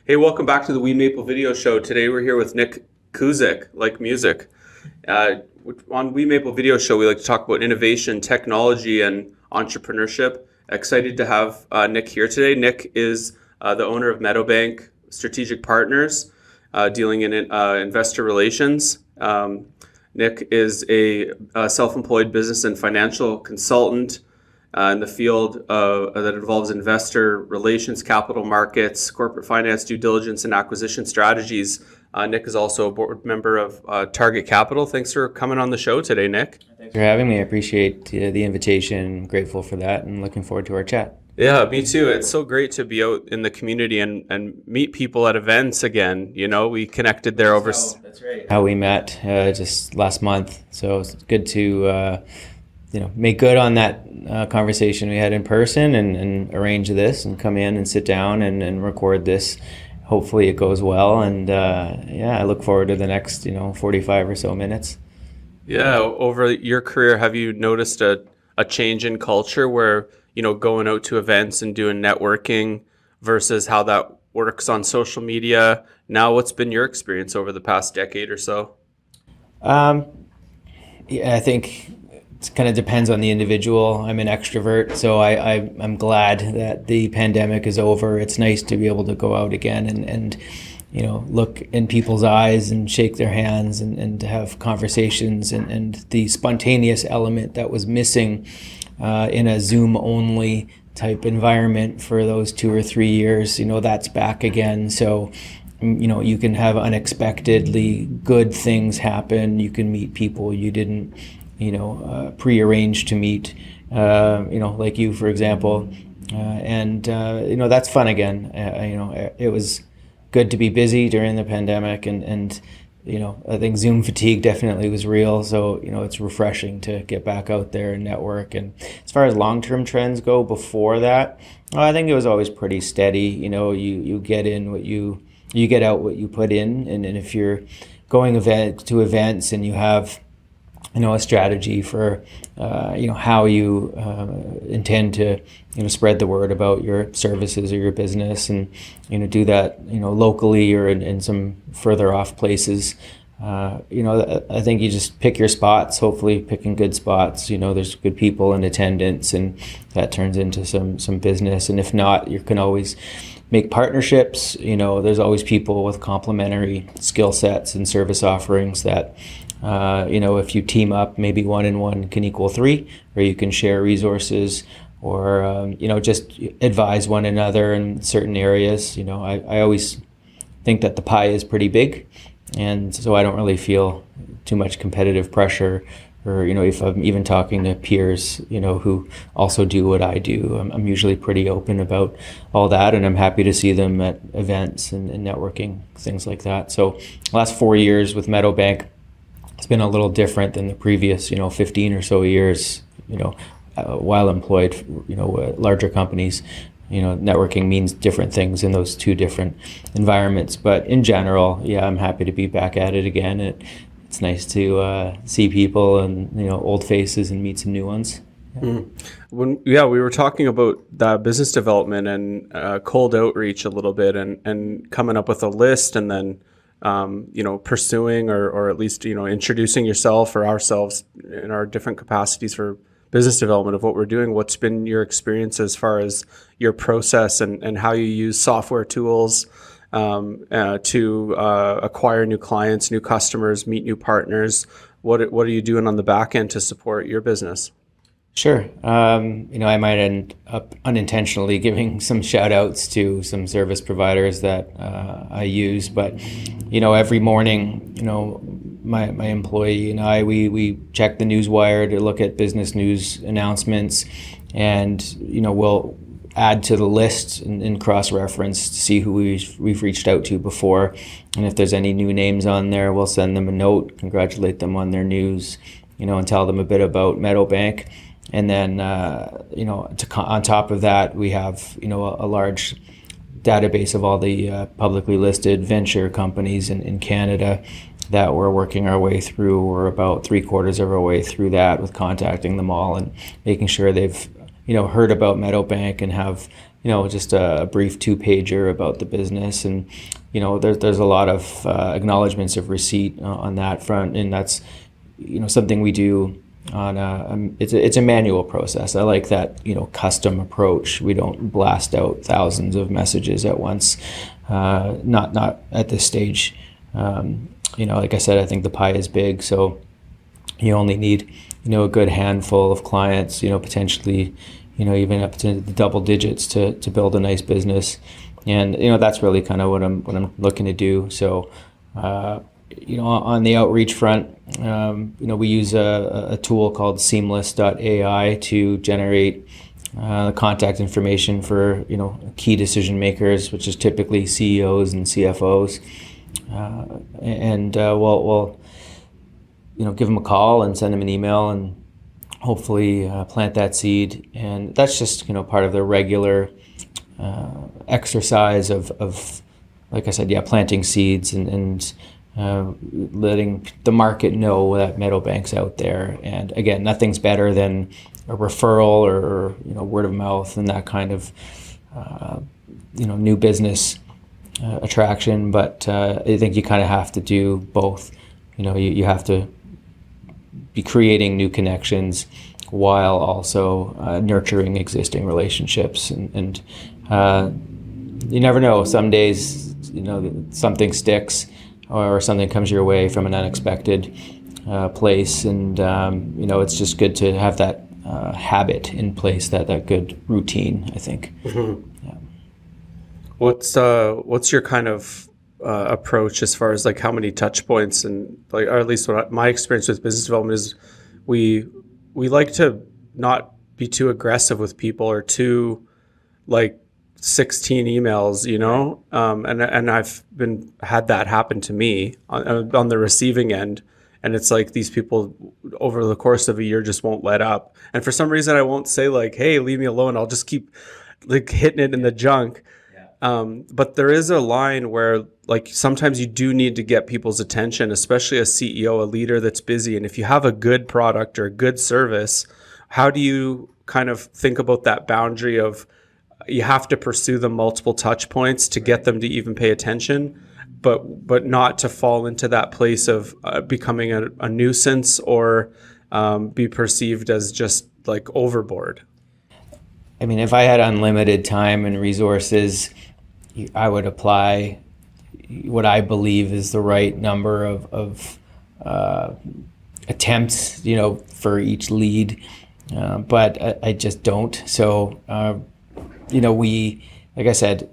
Hey, welcome back to the WeMaple video show. Today we're here with Nick Kuzyk, like music. On WeMaple video show, we like to talk about innovation, technology, and entrepreneurship. Excited to have Nick here today. Nick is the owner of Meadowbank Strategic Partners, dealing in investor relations. Nick is a self-employed business and financial consultant in the field that involves investor relations, capital markets, corporate finance, due diligence, and acquisition strategies. Nick is also a board member of Target Capital. Thanks for coming on the show today, Nick. Thanks for having me. I appreciate the invitation. I'm grateful for that and looking forward to our chat. Yeah, me too. It's so great to be out in the community and meet people at events again. You know, we connected there over... That's right. How we met just last month. So it's good to... make good on that conversation we had in person and arrange this and come in and sit down and record this. Hopefully it goes well. And I look forward to the next, 45 or so minutes. Yeah. Over your career, have you noticed a change in culture where, going out to events and doing networking versus how that works on social media? Now, what's been your experience over the past decade or so? I think it kind of depends on the individual. I'm an extrovert, so I'm glad that the pandemic is over. It's nice to be able to go out again and look in people's eyes and shake their hands and to have conversations and the spontaneous element that was missing in a Zoom-only type environment for those 2 or 3 years. That's back again. So you can have unexpectedly good things happen. You can meet people you didn't pre-arranged to meet, like you, for example. That's fun again. It was good to be busy during the pandemic and I think Zoom fatigue definitely was real. So, it's refreshing to get back out there and network. And as far as long-term trends go before that, I think it was always pretty steady. You get in what you get out what you put in. And if you're going to events and you have a strategy for, how you intend to, spread the word about your services or your business and, do that, locally or in some further off places. I think you just pick your spots, hopefully picking good spots. There's good people in attendance and that turns into some business. And if not, you can always make partnerships. There's always people with complementary skill sets and service offerings that, if you team up, maybe 1 and 1 can equal 3, or you can share resources or, just advise one another in certain areas. I always think that the pie is pretty big. And so I don't really feel too much competitive pressure or, if I'm even talking to peers, who also do what I do, I'm usually pretty open about all that. And I'm happy to see them at events and networking, things like that. So last 4 years with Meadowbank, it's been a little different than the previous, 15 or so years, while employed, larger companies. Networking means different things in those 2 different environments. But in general, I'm happy to be back at it again. It's nice to see people and, old faces and meet some new ones. We were talking about that business development and cold outreach a little bit and coming up with a list and then pursuing or at least, introducing yourself or ourselves in our different capacities for business development of what we're doing. What's been your experience as far as your process and how you use software tools to acquire new clients, new customers, meet new partners? What are you doing on the back end to support your business? Sure. I might end up unintentionally giving some shout outs to some service providers that I use, but, every morning, my employee and I, we check the newswire to look at business news announcements and, we'll add to the list and cross-reference to see who we've reached out to before. And if there's any new names on there, we'll send them a note, congratulate them on their news, and tell them a bit about Meadowbank. And then, on top of that, we have, a large database of all the publicly listed venture companies in Canada that we're working our way through. We're about 3/4 of our way through that with contacting them all and making sure they've, heard about Meadowbank and have, just a brief 2-pager about the business. And, there's a lot of acknowledgments of receipt on that front. And that's, something we do on it's a manual process. I like that, custom approach. We don't blast out thousands of messages at once. Not at this stage. Like I said, I think the pie is big, so you only need, a good handful of clients, potentially, even up to the double digits to build a nice business. And, that's really kind of what I'm looking to do. So, on the outreach front, we use a tool called seamless.ai to generate contact information for, key decision makers, which is typically CEOs and CFOs. We'll give them a call and send them an email and hopefully plant that seed. And that's just, part of the regular exercise of, like I said, planting seeds and letting the market know that Meadowbank's out there. And again, nothing's better than a referral or word of mouth and that kind of new business attraction. But I think you kind of have to do both. You have to be creating new connections while also nurturing existing relationships. And you never know. Some days, something sticks or something comes your way from an unexpected place. And, it's just good to have that habit in place, that good routine, I think. Mm-hmm. Yeah. What's your kind of approach as far as like how many touch points and like, or at least my experience with business development is we like to not be too aggressive with people or too like 16 emails, and I've had that happen to me on the receiving end. And it's like these people over the course of a year just won't let up. And for some reason I won't say like, hey, leave me alone. I'll just keep like hitting it in the junk. But there is a line where like sometimes you do need to get people's attention, especially a CEO, a leader that's busy. And if you have a good product or a good service, how do you kind of think about that boundary of you have to pursue them multiple touch points to get them to even pay attention, but not to fall into that place of becoming a nuisance or be perceived as just like overboard? I mean, if I had unlimited time and resources, I would apply what I believe is the right number of attempts, for each lead. But I just don't. So, like I said,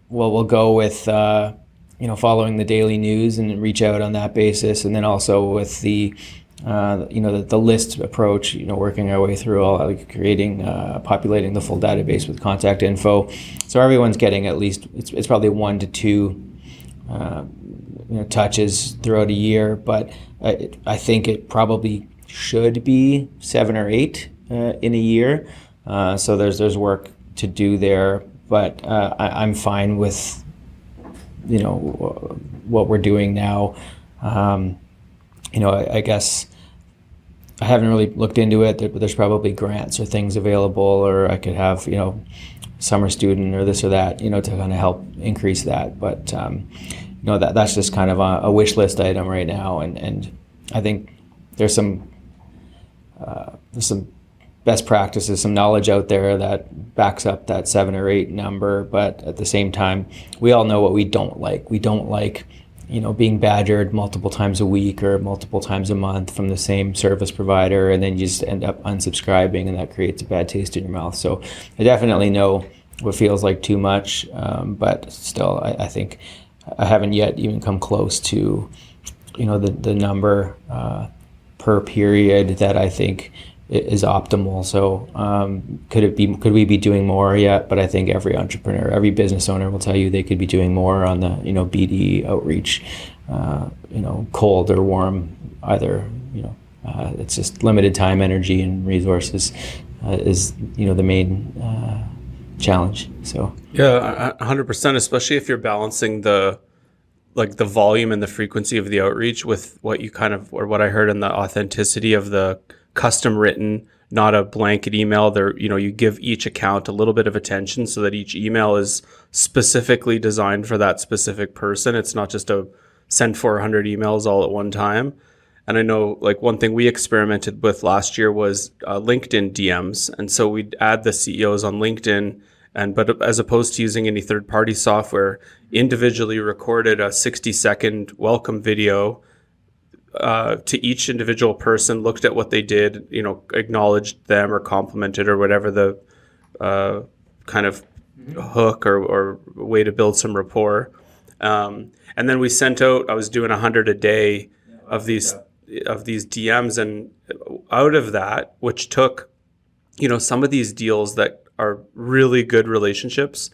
we'll go with, following the daily news and reach out on that basis. And then also with the list approach, working our way through all, like creating, populating the full database with contact info. So everyone's getting at least, it's probably 1 to 2, touches throughout a year, but I think it probably should be 7 or 8 in a year. So there's work to do there, but I'm fine with, what we're doing now. I guess I haven't really looked into it, but there's probably grants or things available, or I could have, summer student or this or that, to kind of help increase that. But, that's just kind of a wish list item right now. And I think there's some best practices, some knowledge out there that backs up that 7 or 8 number. But at the same time, we all know what we don't like. We don't like, being badgered multiple times a week or multiple times a month from the same service provider, and then you just end up unsubscribing, and that creates a bad taste in your mouth. So I definitely know what feels like too much, but still, I think I haven't yet even come close to, the number per period that I think is optimal. So could we be doing more yet? But I think every entrepreneur, every business owner will tell you they could be doing more on the BD outreach, cold or warm, either. It's just limited time, energy, and resources is the main challenge. So yeah, 100%. Especially if you're balancing the volume and the frequency of the outreach with what you kind of, or what I heard in the authenticity of the custom written not a blanket email. You give each account a little bit of attention so that each email is specifically designed for that specific person. It's not just a send 400 emails all at one time. And I know like one thing we experimented with last year was LinkedIn DMs. And so we'd add the CEOs on LinkedIn, but as opposed to using any third-party software, individually recorded a 60-second welcome video to each individual person, looked at what they did, acknowledged them or complimented or whatever the kind of hook or way to build some rapport. And then we sent out, I was doing 100 a day of these DMs, and out of that, which took, some of these deals that are really good relationships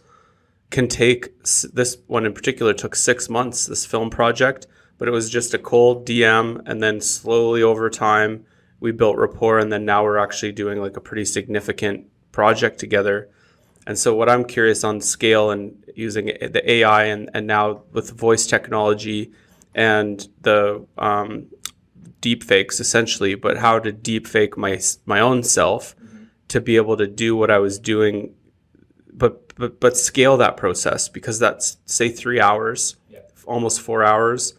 can take, this one in particular took 6 months, this film project, but it was just a cold DM, and then slowly over time we built rapport, and then now we're actually doing like a pretty significant project together. And so what I'm curious on scale and using the AI and now with voice technology and the deep fakes essentially, but how to deep fake my own self to be able to do what I was doing, but scale that process, because that's say 3 hours, almost 4 hours.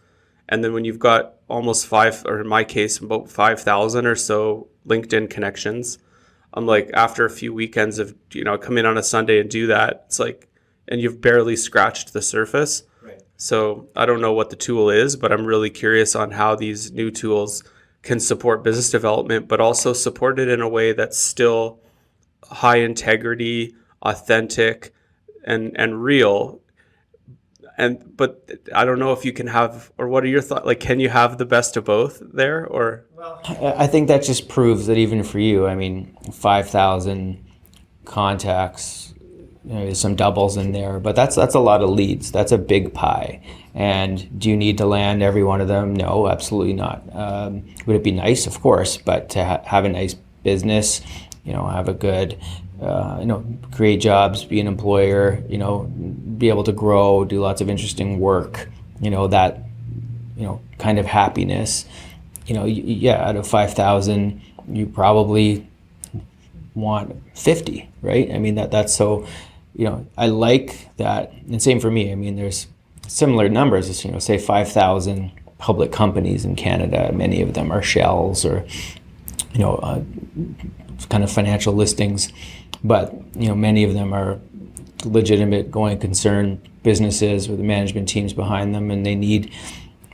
And then when you've got almost or in my case, about 5,000 or so LinkedIn connections, I'm like, after a few weekends of, come in on a Sunday and do that, it's like, and you've barely scratched the surface. Right. So I don't know what the tool is, but I'm really curious on how these new tools can support business development, but also support it in a way that's still high integrity, authentic, and real. But I don't know if you can have, or what are your thoughts? Like, can you have the best of both there, or? Well, I think that just proves that even for you, 5,000 contacts, there's some doubles in there, but that's a lot of leads. That's a big pie. And do you need to land every one of them? No, absolutely not. Would it be nice? Of course, but to have a nice business, have a good, create jobs, be an employer, be able to grow, do lots of interesting work, that, kind of happiness, out of 5,000, you probably want 50, right? That's so, I like that. And same for me. There's similar numbers, say 5,000 public companies in Canada. Many of them are shells or, kind of financial listings, but many of them are legitimate going concern businesses with the management teams behind them, and they need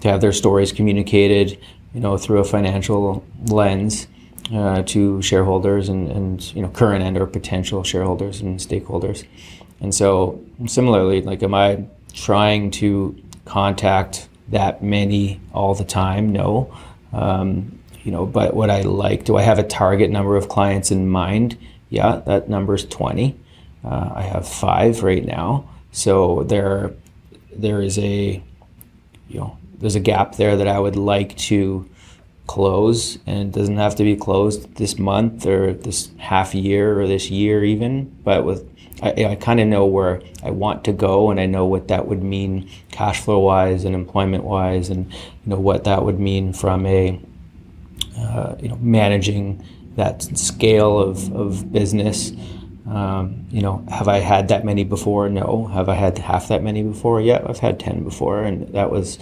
to have their stories communicated through a financial lens to shareholders and current and or potential shareholders and stakeholders. And so similarly, like, am I trying to contact that many all the time? No. But what I like, do I have a target number of clients in mind? Yeah, that number is 20. I have 5 right now. So there is there's a gap there that I would like to close, and it doesn't have to be closed this month or this half year or this year even, but I kind of know where I want to go, and I know what that would mean cash flow wise and employment wise, and what that would mean from a managing that scale of business. Have I had that many before? No. Have I had half that many before? Yeah, I've had 10 before, and that was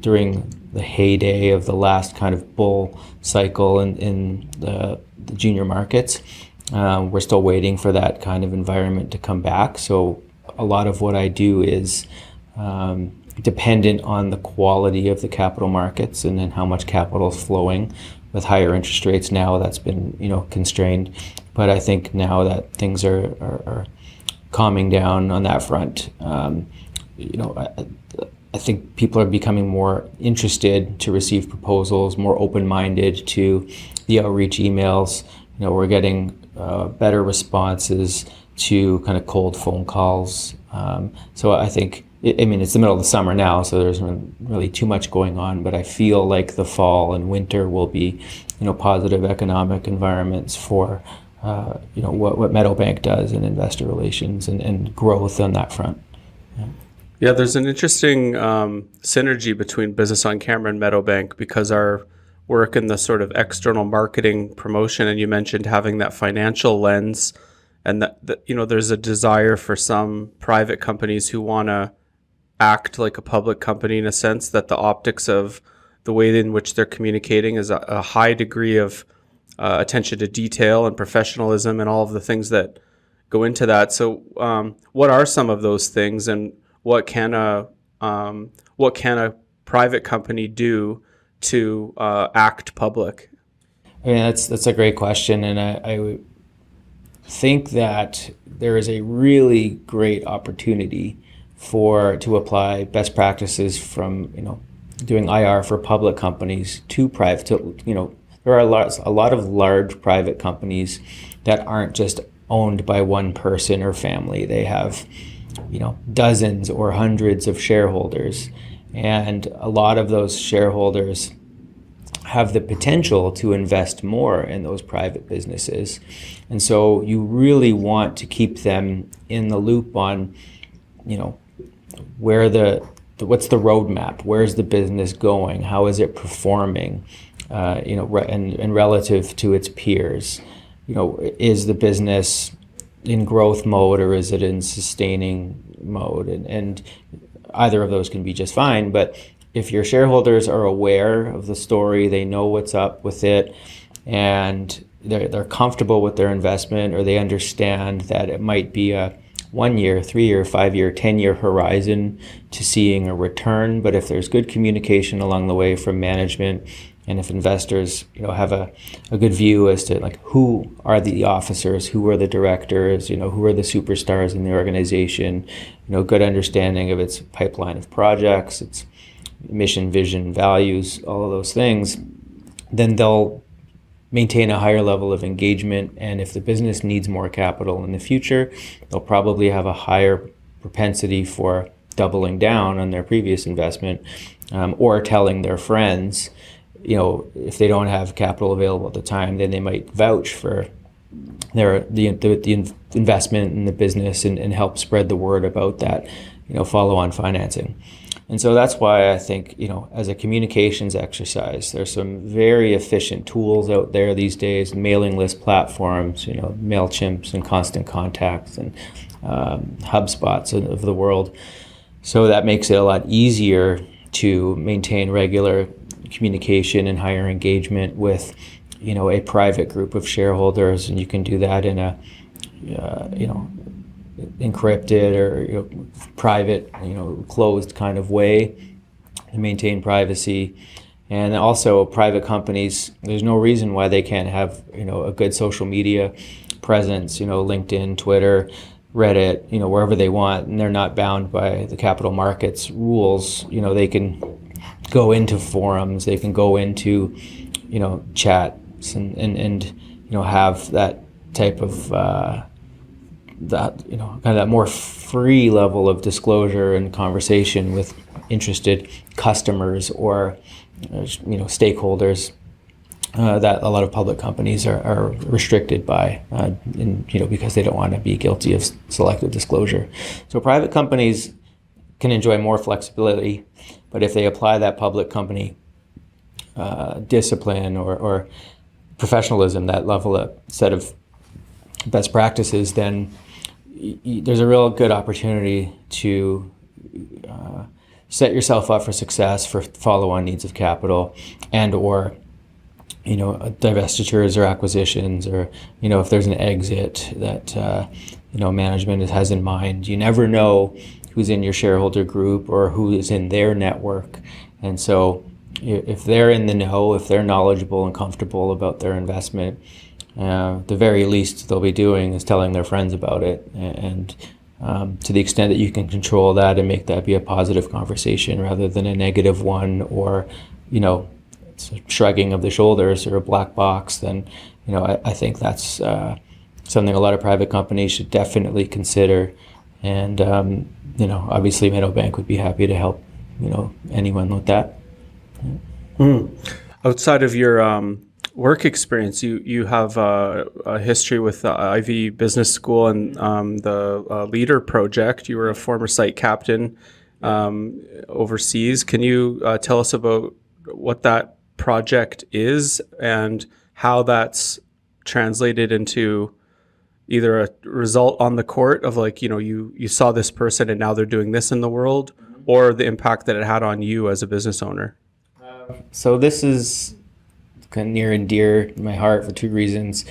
during the heyday of the last kind of bull cycle in the junior markets. We're still waiting for that kind of environment to come back. So a lot of what I do is dependent on the quality of the capital markets and then how much capital is flowing. With higher interest rates now, that's been constrained. But I think now that things are calming down on that front, I think people are becoming more interested to receive proposals, more open-minded to the outreach emails. We're getting better responses to kind of cold phone calls. So I think, it's the middle of the summer now, so there's really too much going on, but I feel like the fall and winter will be, positive economic environments for, what Meadowbank does in investor relations and growth on that front. Yeah, there's an interesting synergy between Business on Camera and Meadowbank, because our work in the sort of external marketing promotion, and you mentioned having that financial lens, and that there's a desire for some private companies who want to act like a public company, in a sense that the optics of the way in which they're communicating is a high degree of attention to detail and professionalism and all of the things that go into that. So what are some of those things, and what can a private company do to act public? I mean, that's a great question, and I would think that there is a really great opportunity to apply best practices from doing IR for public companies to private. There are a lot of large private companies that aren't just owned by one person or family. They have dozens or hundreds of shareholders, and a lot of those shareholders have the potential to invest more in those private businesses. And so you really want to keep them in the loop on what's the roadmap, where's the business going, how is it performing, and relative to its peers. Is the business in growth mode or is it in sustaining mode? And either of those can be just fine, but if your shareholders are aware of the story, they know what's up with it, and they're comfortable with their investment, or they understand that it might be a 1 year, 3 year, 5 year, 10-year horizon to seeing a return. But if there's good communication along the way from management, and if investors have a good view as to who are the officers, who are the directors, who are the superstars in the organization, good understanding of its pipeline of projects, its mission, vision, values, all of those things, then they'll maintain a higher level of engagement. And if the business needs more capital in the future, they'll probably have a higher propensity for doubling down on their previous investment, or telling their friends. If they don't have capital available at the time, then they might vouch for the investment in the business and help spread the word about that, follow-on financing. And so that's why I think, as a communications exercise, there's some very efficient tools out there these days, mailing list platforms, MailChimps and Constant Contacts and HubSpots of the world. So that makes it a lot easier to maintain regular communication and higher engagement with, a private group of shareholders. And you can do that in a, encrypted or private, closed kind of way to maintain privacy. And also private companies, there's no reason why they can't have, a good social media presence, LinkedIn, Twitter, Reddit, wherever they want, and they're not bound by the capital markets rules. They can go into forums, they can go into, chats and have that type of kind of that more free level of disclosure and conversation with interested customers or stakeholders that a lot of public companies are restricted by, because they don't want to be guilty of selective disclosure. So private companies can enjoy more flexibility, but if they apply that public company discipline or professionalism, that level of set of best practices, then there's a real good opportunity to set yourself up for success for follow-on needs of capital, and or divestitures or acquisitions, or if there's an exit that management has in mind. You never know who's in your shareholder group or who is in their network, and so if they're in the know, if they're knowledgeable and comfortable about their investment, the very least they'll be doing is telling their friends about it. And to the extent that you can control that and make that be a positive conversation rather than a negative one, or it's a shrugging of the shoulders or a black box, then I think that's something a lot of private companies should definitely consider. And obviously Meadowbank would be happy to help anyone with that. Outside of your work experience, you have a history with the Ivy Business School and the Leader Project. You were a former site captain overseas. Can you tell us about what that project is and how that's translated into either a result on the court of like, you saw this person and now they're doing this in the world, or the impact that it had on you as a business owner? So this is kind of near and dear to my heart for two reasons.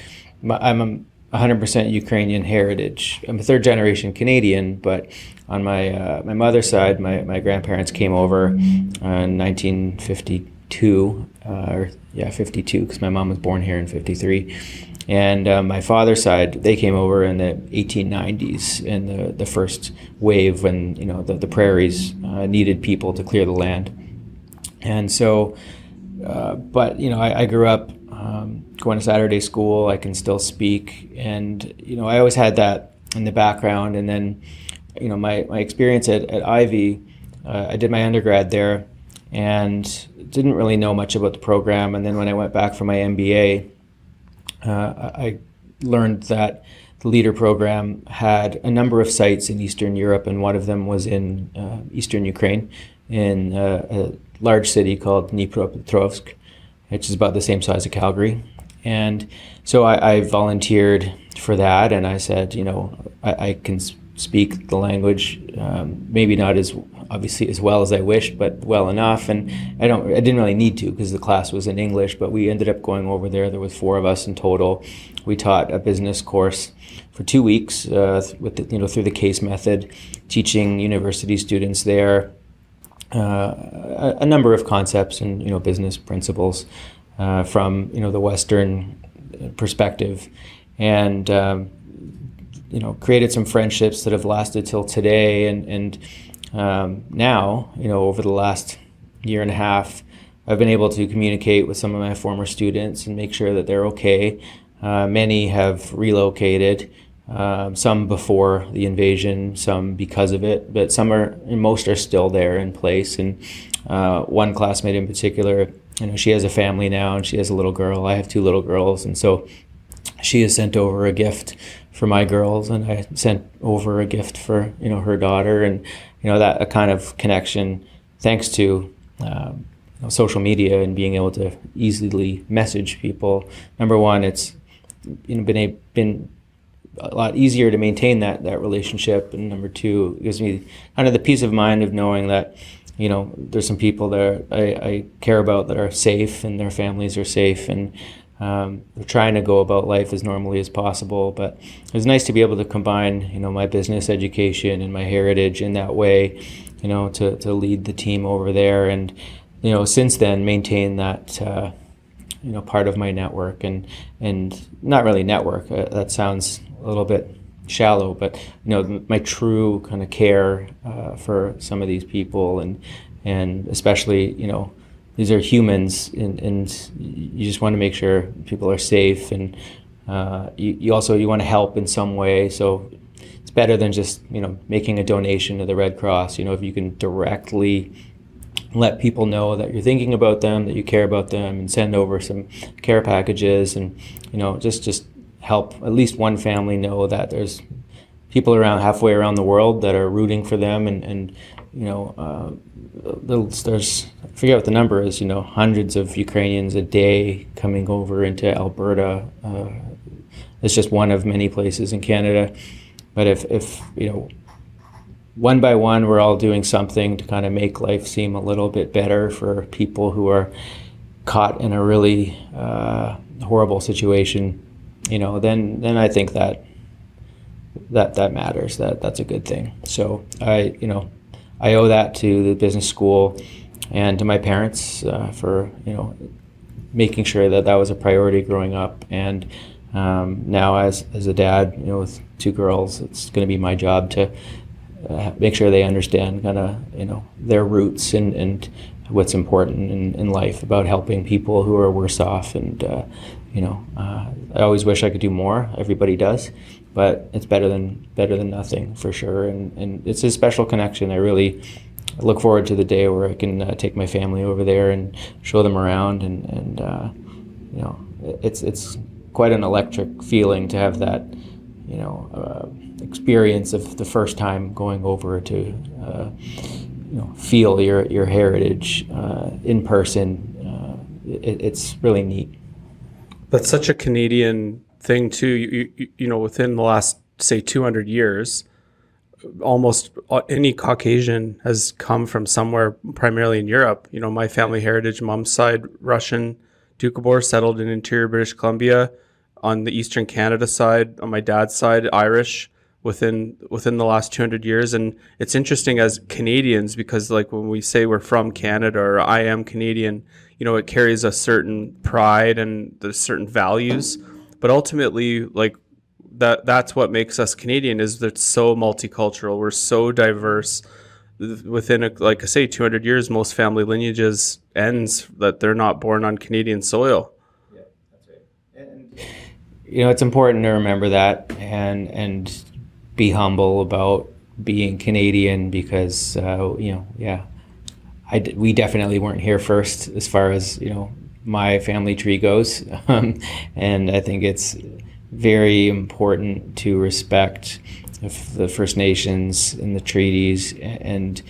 I'm 100% Ukrainian heritage. I'm a third generation Canadian, but on my mother's side, my grandparents came over in 1952, 52, because my mom was born here in 53. And my father's side, they came over in the 1890s in the first wave when the prairies needed people to clear the land. And so, but I grew up going to Saturday school. I can still speak, and I always had that in the background. And then my experience at Ivy, I did my undergrad there and didn't really know much about the program. And then when I went back for my MBA, I learned that the Leader program had a number of sites in Eastern Europe, and one of them was in Eastern Ukraine, in a large city called Dnipropetrovsk, which is about the same size as Calgary. And so I volunteered for that, and I said, I can speak the language, maybe not as obviously as well as I wished, but well enough. And I didn't really need to because the class was in English, but we ended up going over there. There was 4 of us in total. We taught a business course for 2 weeks through the case method, teaching university students there a number of concepts and business principles from the Western perspective, and created some friendships that have lasted till today. And now, over the last year and a half, I've been able to communicate with some of my former students and make sure that they're okay. Many have relocated, some before the invasion, some because of it, but most are still there in place. And one classmate in particular, she has a family now and she has a little girl. I have 2 little girls, and so she has sent over a gift for my girls, and I sent over a gift for her daughter, and that a kind of connection, thanks to social media and being able to easily message people. Number one, it's been a lot easier to maintain that relationship, and number two, it gives me kind of the peace of mind of knowing that there's some people that I care about that are safe and their families are safe, and we're trying to go about life as normally as possible. But it was nice to be able to combine my business education and my heritage in that way, to lead the team over there, and since then maintain that part of my network, and not really network, that sounds a little bit shallow, but my true kind of care for some of these people, and especially these are humans, and you just want to make sure people are safe, and you want to help in some way. So it's better than just making a donation to the Red Cross. If you can directly let people know that you're thinking about them, that you care about them, and send over some care packages, and just help at least one family know that there's people around halfway around the world that are rooting for them, and there's, I forget what the number is, hundreds of Ukrainians a day coming over into Alberta. It's just one of many places in Canada. But if one by one we're all doing something to kind of make life seem a little bit better for people who are caught in a really horrible situation, then I think that matters. That's a good thing. So I owe that to the business school and to my parents for making sure that was a priority growing up. And now as a dad, with 2 girls, it's going to be my job to make sure they understand kind of their roots and what's important in life about helping people who are worse off. And I always wish I could do more. Everybody does, but it's better than nothing for sure. And it's a special connection. I really look forward to the day where I can take my family over there and show them around, and it's quite an electric feeling to have that experience of the first time going over to feel your heritage in person. it's really neat. That's such a Canadian thing too. You know, within the last, say, 200 years, almost any Caucasian has come from somewhere, primarily in Europe. You know, my family heritage, mom's side, Russian, Doukhobor, settled in interior British Columbia. On the eastern Canada side, on my dad's side, Irish, within the last 200 years. And it's interesting as Canadians, because like when we say we're from Canada or I am Canadian, you know, it carries a certain pride and there's certain values. But ultimately, like, that's what makes us Canadian, is that it's so multicultural. We're so diverse. Within, like I say, 200 years, most family lineages ends that they're not born on Canadian soil. Yeah, that's right. And you know, it's important to remember that and be humble about being Canadian, because you know, yeah, we definitely weren't here first as far as, you know, my family tree goes, and I think it's very important to respect the First Nations and the treaties, and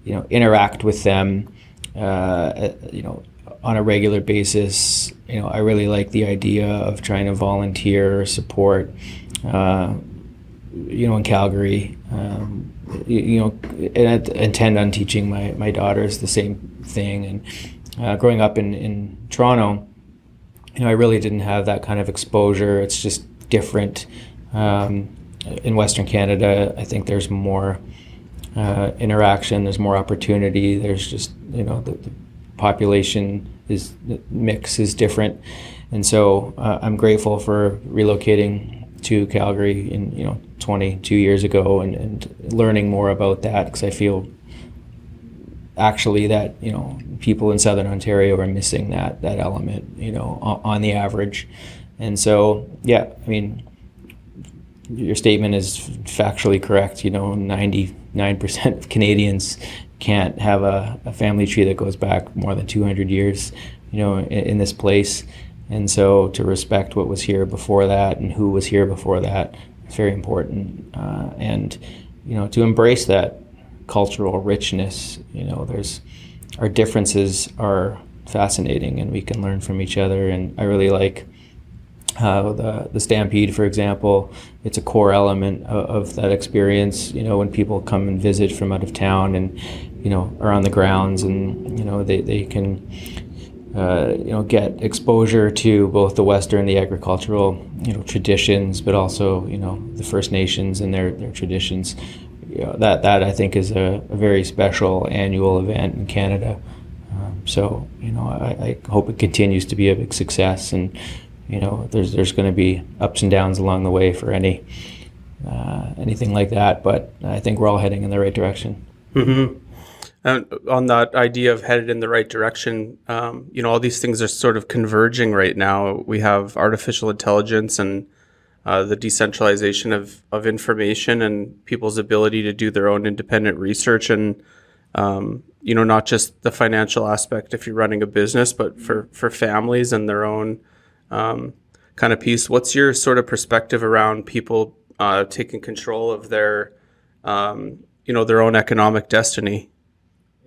you know, interact with them, you know, on a regular basis. You know, I really like the idea of trying to volunteer or support, you know, in Calgary. You know, and I intend on teaching my daughters the same thing. And growing up in Toronto, you know, I really didn't have that kind of exposure. It's just different. In Western Canada, I think there's more interaction, there's more opportunity, there's just, you know, the population the mix is different. And so I'm grateful for relocating to Calgary in, you know, 22 years ago, and learning more about that, because I feel actually that, you know, people in Southern Ontario are missing that element, you know, on the average. And so, yeah, I mean, your statement is factually correct. You know, 99% of Canadians can't have a family tree that goes back more than 200 years, you know, in this place. And so to respect what was here before that and who was here before that is very important. And, you know, to embrace that cultural richness. You know, our differences are fascinating, and we can learn from each other. And I really like how the Stampede, for example, it's a core element of that experience. You know, when people come and visit from out of town and, you know, are on the grounds, and, you know, they can, you know, get exposure to both the Western, the agricultural, you know, traditions, but also, you know, the First Nations and their traditions. You know, that I think is a very special annual event in Canada. So, you know, I hope it continues to be a big success, and, you know, there's going to be ups and downs along the way for anything like that, but I think we're all heading in the right direction. Mm-hmm. And on that idea of headed in the right direction, you know, all these things are sort of converging right now. We have artificial intelligence and the decentralization of information and people's ability to do their own independent research, and you know, not just the financial aspect if you're running a business, but for families and their own kind of piece. What's your sort of perspective around people taking control of their, you know, their own economic destiny?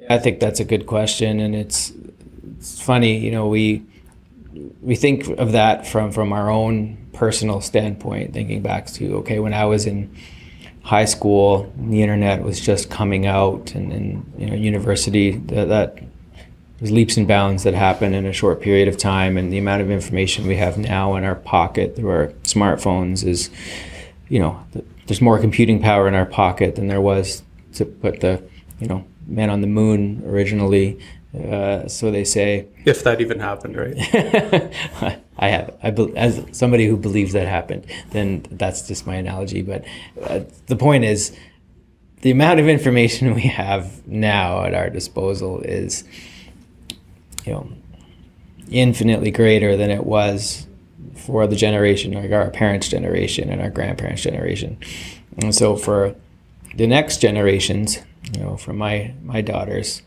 I think that's a good question, and it's funny, you know, we think of that from our own personal standpoint, thinking back to, okay, when I was in high school, the internet was just coming out, and you know, university, that was leaps and bounds that happened in a short period of time, and the amount of information we have now in our pocket through our smartphones is, you know, there's more computing power in our pocket than there was to put the, you know, man on the moon originally, so they say. If that even happened, right? As somebody who believes that happened, then that's just my analogy. But the point is, the amount of information we have now at our disposal is, you know, infinitely greater than it was for the generation, like our parents' generation and our grandparents' generation. And so for the next generations, you know, for my daughters,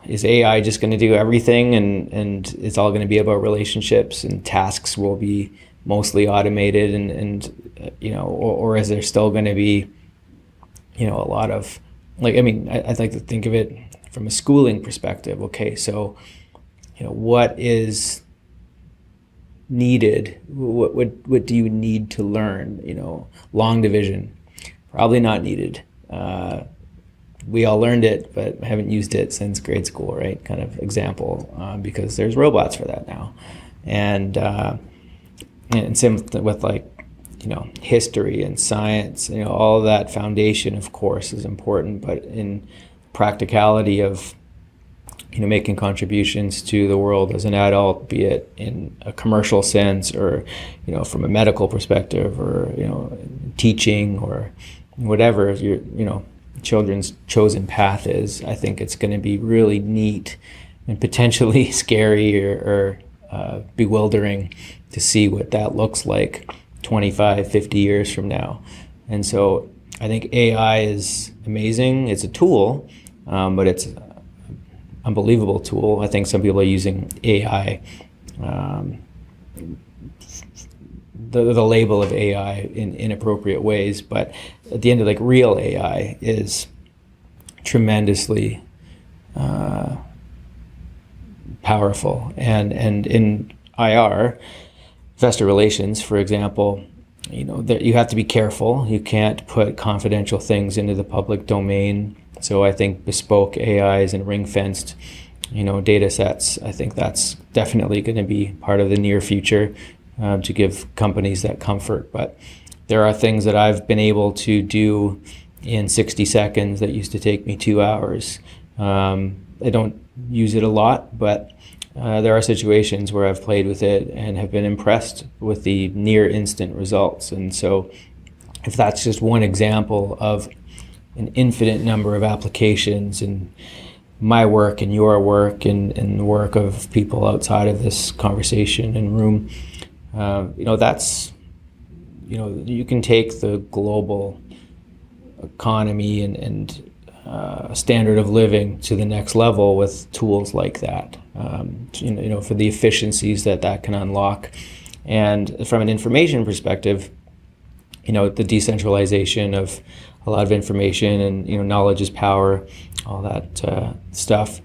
is AI just going to do everything, and it's all going to be about relationships, and tasks will be mostly automated, and you know, or is there still going to be, you know, a lot of, like, I mean, I'd like to think of it from a schooling perspective. Okay, so what is needed? What do you need to learn? Long division, probably not needed. We all learned it, but haven't used it since grade school, right? Kind of example, because there's robots for that now, and same with history and science. All of that foundation, of course, is important, but in practicality of making contributions to the world as an adult, be it in a commercial sense or from a medical perspective or teaching or whatever your children's chosen path is, I think it's going to be really neat and potentially scary or bewildering to see what that looks like 25, 50 years from now. And so I think AI is amazing. It's a tool, but it's an unbelievable tool. I think some people are using AI, the label of AI in inappropriate ways, but at the end of real AI is tremendously powerful. And in IR, investor relations, for example, that you have to be careful. You can't put confidential things into the public domain. So I think bespoke AIs and ring-fenced, data sets, I think that's definitely going to be part of the near future to give companies that comfort. But there are things that I've been able to do in 60 seconds that used to take me 2 hours. I don't use it a lot, but there are situations where I've played with it and have been impressed with the near instant results. And so if that's just one example of an infinite number of applications in my work and your work and the work of people outside of this conversation and room, that's, you can take the global economy and standard of living to the next level with tools like that, for the efficiencies that can unlock. And from an information perspective, the decentralization of a lot of information and, knowledge is power, all that stuff.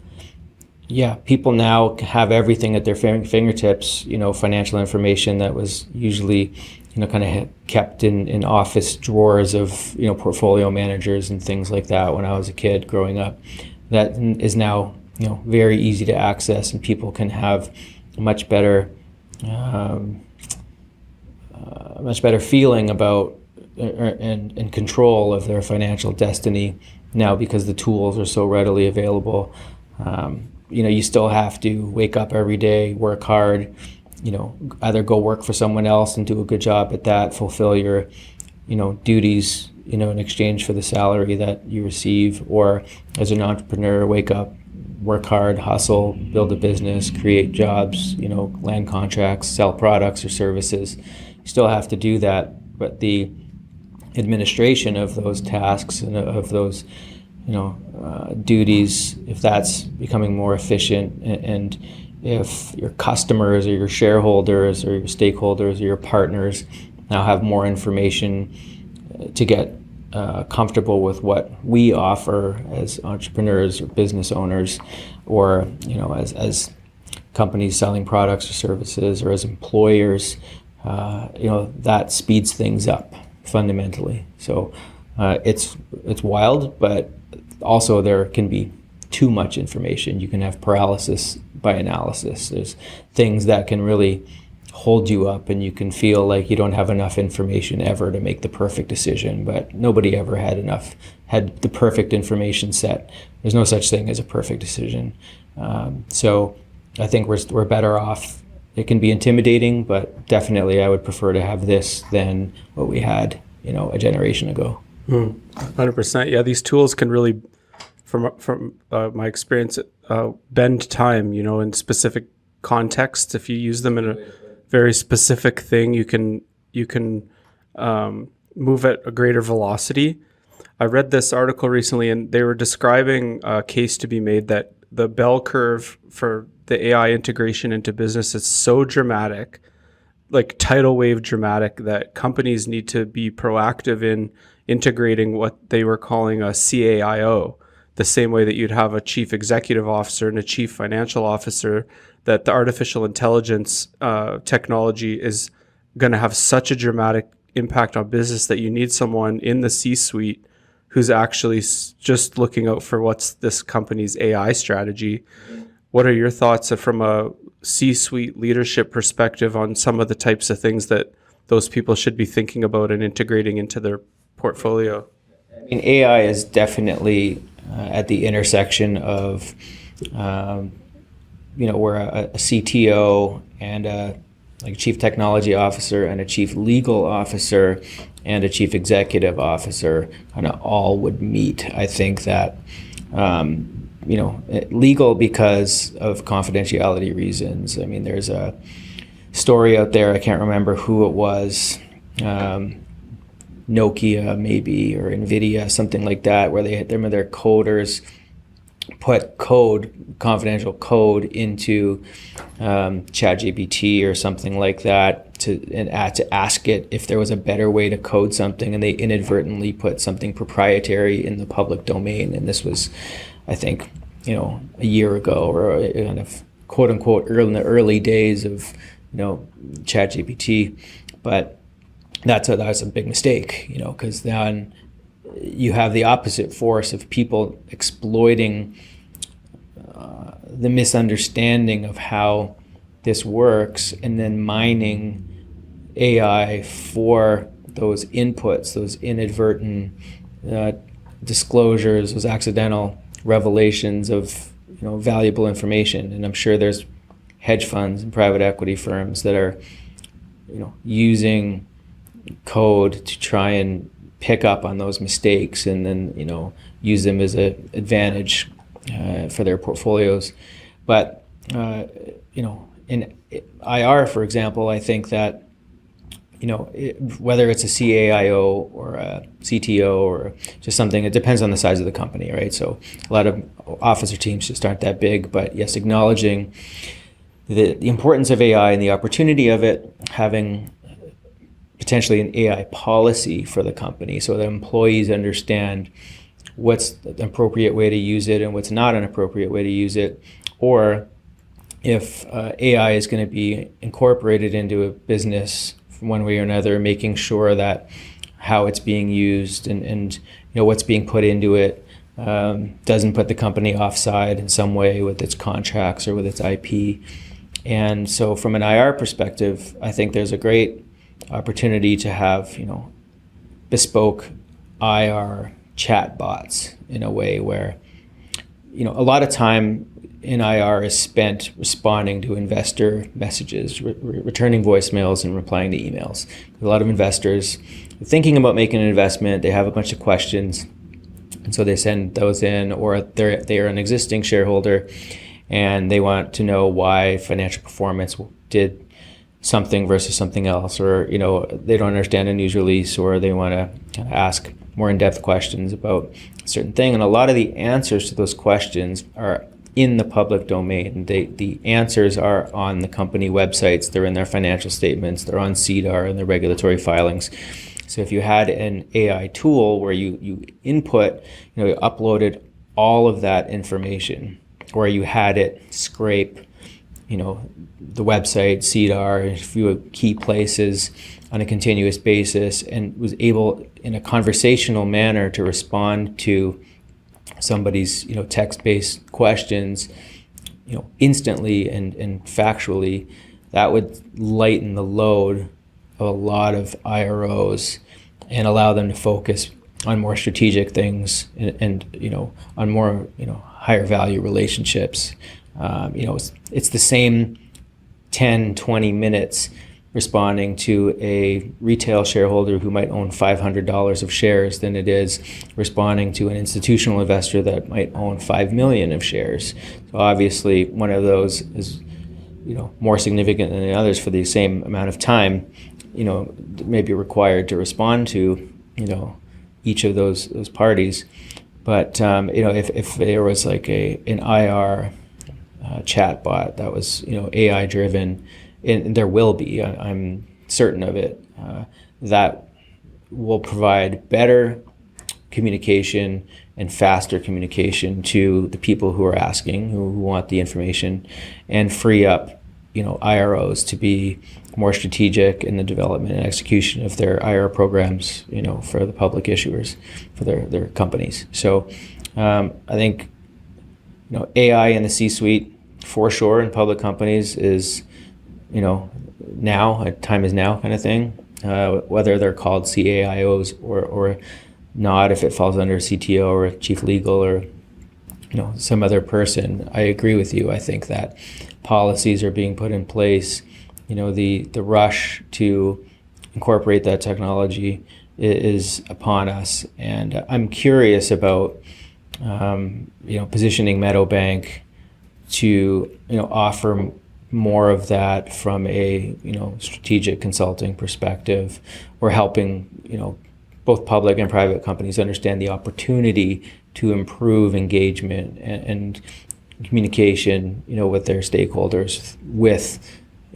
Yeah, people now have everything at their fingertips, financial information that was usually, kind of kept in office drawers of, portfolio managers and things like that when I was a kid growing up. That is now, very easy to access, and people can have a much better feeling about and control of their financial destiny now because the tools are so readily available. You still have to wake up every day, work hard, either go work for someone else and do a good job at that, fulfill your, duties, in exchange for the salary that you receive, or as an entrepreneur, wake up, work hard, hustle, build a business, create jobs, land contracts, sell products or services. You still have to do that, but the administration of those tasks and of those duties, if that's becoming more efficient, and if your customers or your shareholders or your stakeholders or your partners now have more information to get comfortable with what we offer as entrepreneurs or business owners, or as companies selling products or services, or as employers, that speeds things up fundamentally. So it's wild, but also there can be too much information. You can have paralysis by analysis. There's things that can really hold you up, and you can feel like you don't have enough information ever to make the perfect decision, but nobody ever had the perfect information set. There's no such thing as a perfect decision. So I think we're better off. It can be intimidating, but definitely I would prefer to have this than what we had, a generation ago. 100%. Yeah, these tools can really, from my experience, bend time, in specific contexts. If you use them in a very specific thing, you can move at a greater velocity. I read this article recently, and they were describing a case to be made that the bell curve for the AI integration into business is so dramatic, like tidal wave dramatic, that companies need to be proactive in integrating what they were calling a CAIO, the same way that you'd have a chief executive officer and a chief financial officer, that the artificial intelligence technology is going to have such a dramatic impact on business that you need someone in the C-suite who's actually just looking out for what's this company's AI strategy. What are your thoughts from a C-suite leadership perspective on some of the types of things that those people should be thinking about and integrating into their portfolio? I mean, AI is definitely at the intersection of, where a CTO and a chief technology officer and a chief legal officer and a chief executive officer kind of all would meet. I think that, legal because of confidentiality reasons. I mean, there's a story out there, I can't remember who it was, Nokia maybe, or NVIDIA, something like that, where their coders put confidential code into ChatGPT or something like that to ask it if there was a better way to code something, and they inadvertently put something proprietary in the public domain. And this was, I think, a year ago, or kind of quote unquote in the early days of ChatGPT. But that was a big mistake, because then you have the opposite force of people exploiting the misunderstanding of how this works, and then mining AI for those inputs, those inadvertent disclosures, those accidental revelations of valuable information. And I'm sure there's hedge funds and private equity firms that are using code to try and pick up on those mistakes and then use them as an advantage for their portfolios. But in IR, for example, I think that whether it's a CAIO or a CTO or just something, it depends on the size of the company, right? So a lot of officer teams just aren't that big, but yes, acknowledging the importance of AI and the opportunity of it, having potentially an AI policy for the company so that employees understand what's the appropriate way to use it and what's not an appropriate way to use it, or if AI is going to be incorporated into a business one way or another, making sure that how it's being used and what's being put into it doesn't put the company offside in some way with its contracts or with its IP. And so from an IR perspective, I think there's a great opportunity to have bespoke IR chat bots in a way where a lot of time in IR is spent responding to investor messages, returning voicemails and replying to emails. A lot of investors are thinking about making an investment, they have a bunch of questions, and so they send those in, or they're an existing shareholder and they want to know why financial performance did something versus something else, or they don't understand a news release, or they want to ask more in-depth questions about a certain thing. And a lot of the answers to those questions are in the public domain. The answers are on the company websites, they're in their financial statements, they're on CEDAR and their regulatory filings. So if you had an AI tool where you input, you uploaded all of that information, or you had it scrape the website, CEDAR, a few key places on a continuous basis, and was able in a conversational manner to respond to somebody's text-based questions instantly and factually, that would lighten the load of a lot of IROs and allow them to focus on more strategic things and on more higher value relationships. It's the same 10, 20 minutes responding to a retail shareholder who might own $500 of shares than it is responding to an institutional investor that might own 5 million of shares. So obviously one of those is more significant than the others for the same amount of time, may be required to respond to each of those parties. But if there was like an IR chatbot that was AI driven, and there will be, I'm certain of it, that will provide better communication and faster communication to the people who are asking, who want the information, and free up, IROs to be more strategic in the development and execution of their IR programs, for the public issuers, for their companies. So I think, AI in the C-suite for sure in public companies is, now, time is now kind of thing, whether they're called CAIOs or not, if it falls under CTO or chief legal or some other person. I agree with you. I think that policies are being put in place. The rush to incorporate that technology is upon us, and I'm curious about positioning Meadowbank to offer more of that from a strategic consulting perspective, or helping both public and private companies understand the opportunity to improve engagement and communication, with their stakeholders with,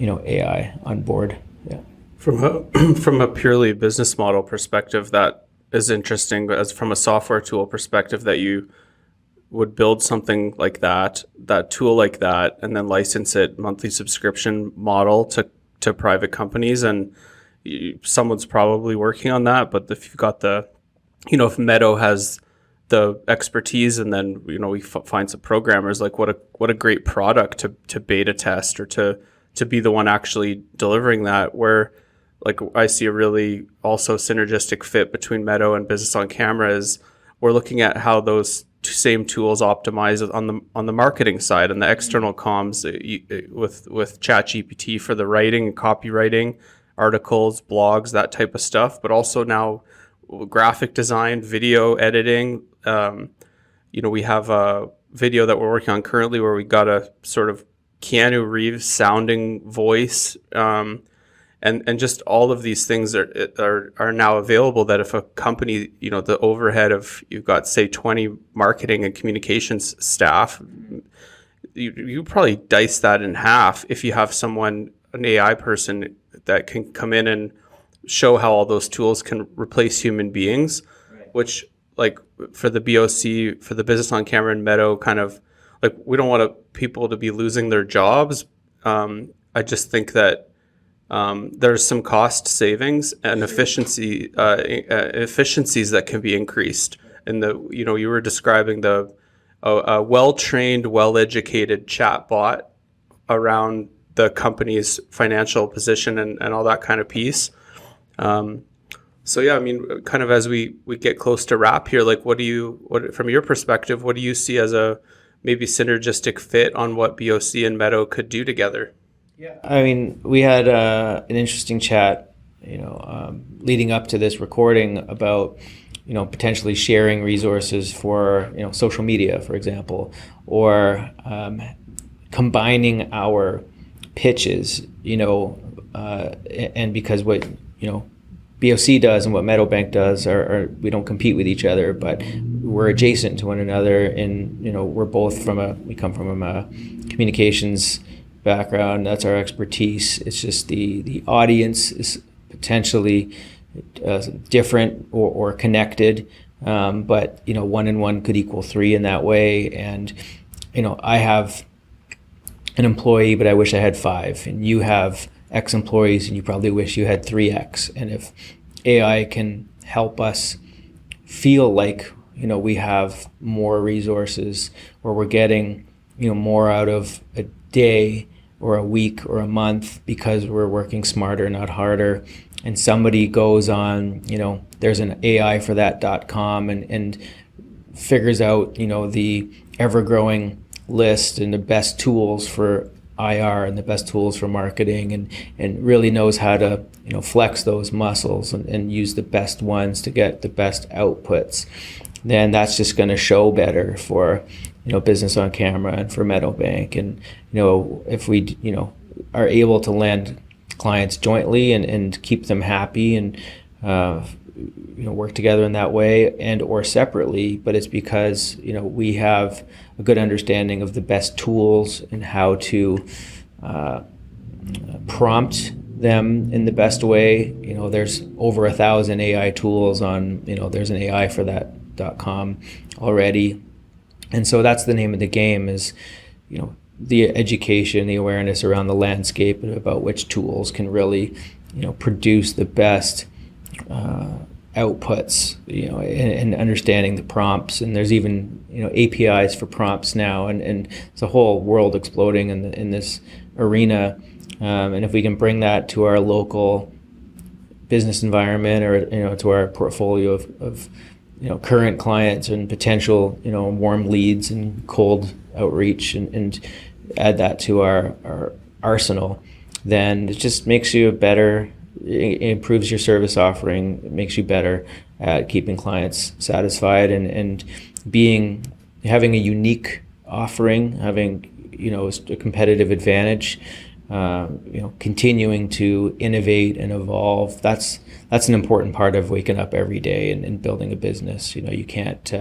AI on board. Yeah. From a purely business model perspective, that is interesting. But as from a software tool perspective, that you would build something like that tool like that, and then license it monthly subscription model to private companies, and someone's probably working on that. But if you've got if Meadow has the expertise, and then we find some programmers, like what a great product to beta test, or to be the one actually delivering that. Where like I see a really also synergistic fit between Meadow and Business on Camera is we're looking at how those same tools optimize on the marketing side and the external comms with ChatGPT for the writing and copywriting, articles, blogs, that type of stuff, but also now graphic design, video editing. We have a video that we're working on currently where we got a sort of Keanu Reeves sounding voice, and just all of these things are now available, that if a company, the overhead of, you've got say 20 marketing and communications staff, you probably dice that in half if you have an AI person that can come in and show how all those tools can replace human beings. Right. Which, like, for the BOC, for the Business on Camera and Meadow, kind of like, we don't want people to be losing their jobs. I just think that there's some cost savings and efficiencies that can be increased. And you were describing a well-trained, well-educated chatbot around the company's financial position and all that kind of piece. So yeah, I mean, kind of as we get close to wrap here, like, what from your perspective, what do you see as a maybe synergistic fit on what BOC and Meadow could do together? Yeah, I mean, we had an interesting chat, leading up to this recording about, potentially sharing resources for, social media, for example, or combining our pitches, and because what, BOC does and what Meadowbank does are we don't compete with each other, but we're adjacent to one another, and we're both we come from a communications background. That's our expertise. It's just the audience is potentially different or connected, but 1 and 1 could equal 3 in that way. And I have an employee, but I wish I had 5, and you have X employees, and you probably wish you had 3X. And if AI can help us feel like we have more resources, or we're getting more out of a day or a week or a month because we're working smarter, not harder, and somebody goes on, there's an AI for that.com and figures out the ever-growing list and the best tools for IR and the best tools for marketing, and really knows how to flex those muscles and use the best ones to get the best outputs, then that's just going to show better for Business on Camera and for Meadowbank. And if we are able to land clients jointly and keep them happy and work together in that way, and or separately, but it's because we have a good understanding of the best tools and how to prompt them in the best way. There's over 1,000 AI tools on, there's an AI for that meadowbank.com already. And so that's the name of the game is, the education, the awareness around the landscape about which tools can really, produce the best outputs, and understanding the prompts. And there's even, APIs for prompts now, and it's a whole world exploding in this arena. And if we can bring that to our local business environment, or to our portfolio of current clients and potential warm leads and cold outreach, and add that to our arsenal, then it just makes you better. It improves your service offering. It makes you better at keeping clients satisfied, and having a unique offering, having a competitive advantage. Continuing to innovate and evolve. That's an important part of waking up every day and building a business. You can't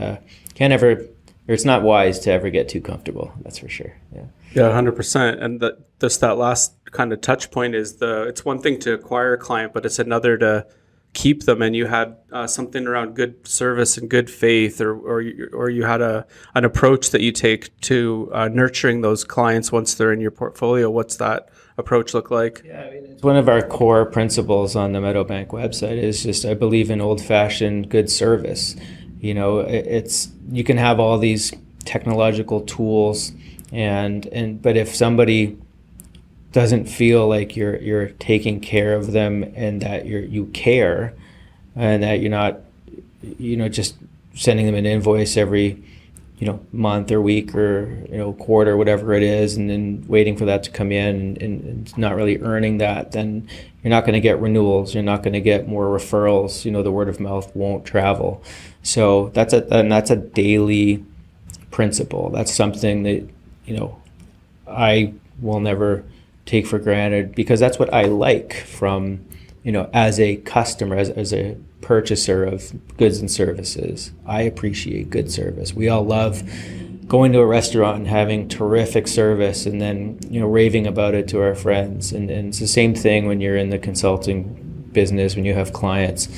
ever, or it's not wise to ever get too comfortable. That's for sure. Yeah. Yeah, 100%. And that last kind of touch point is it's one thing to acquire a client, but it's another to keep them. And you had something around good service and good faith, or you had an approach that you take to nurturing those clients once they're in your portfolio. What's that approach look like? Yeah, it's one of our core principles on the Meadowbank website is just, I believe in old-fashioned good service. You can have all these technological tools, but if somebody doesn't feel like you're taking care of them, and that you care, and that you're not just sending them an invoice every month or week or quarter, whatever it is, and then waiting for that to come in, and not really earning that, then you're not going to get renewals. You're not going to get more referrals. The word of mouth won't travel. So that's a daily principle. That's something that I will never take for granted, because that's what I like from as a customer, as a purchaser of goods and services. I appreciate good service. We all love going to a restaurant and having terrific service, and then raving about it to our friends. And it's the same thing when you're in the consulting business. When you have clients,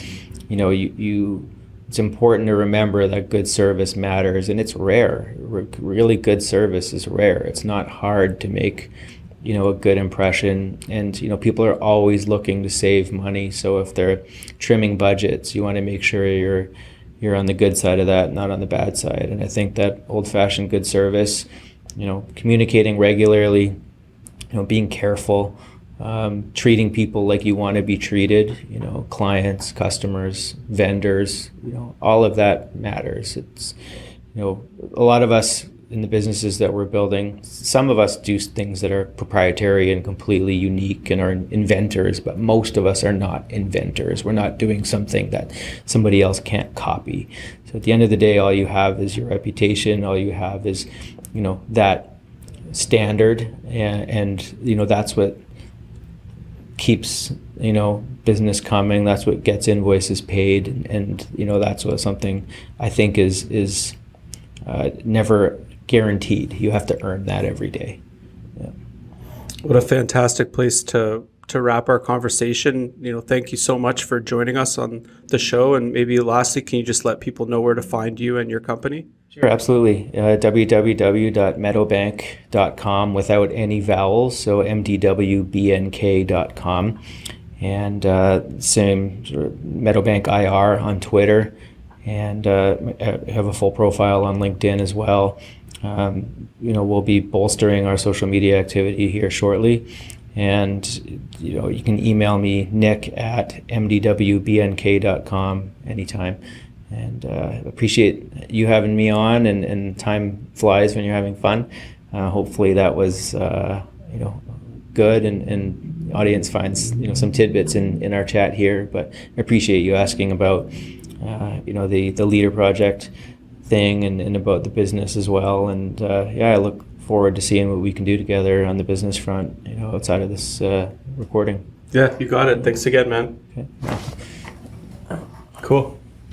it's important to remember that good service matters, and it's rare. Really good service is rare. It's not hard to make a good impression, and people are always looking to save money. So if they're trimming budgets, you want to make sure you're on the good side of that, not on the bad side. And I think that old-fashioned good service, communicating regularly, being careful, treating people like you want to be treated, clients, customers, vendors, all of that matters. It's a lot of us in the businesses that we're building, some of us do things that are proprietary and completely unique and are inventors, but most of us are not inventors. We're not doing something that somebody else can't copy. So at the end of the day, all you have is your reputation. All you have is, that standard, and that's what keeps, business coming. That's what gets invoices paid. And that's what something I think is never guaranteed. You have to earn that every day. Yeah. What a fantastic place to wrap our conversation. Thank you so much for joining us on the show. And maybe lastly, can you just let people know where to find you and your company? Sure, absolutely. www.meadowbank.com without any vowels, so mdwbnk.com. And same sort of Meadowbank IR on Twitter, and have a full profile on LinkedIn as well. We'll be bolstering our social media activity here shortly. And, you can email me, nick@mdwbnk.com anytime. And appreciate you having me on, and time flies when you're having fun. Hopefully that was, good, and the audience finds, some tidbits in our chat here. But I appreciate you asking about, the Leader Project thing, and about the business as well. And I look forward to seeing what we can do together on the business front, outside of this recording. Yeah, you got it. Thanks again, man. Okay. Cool.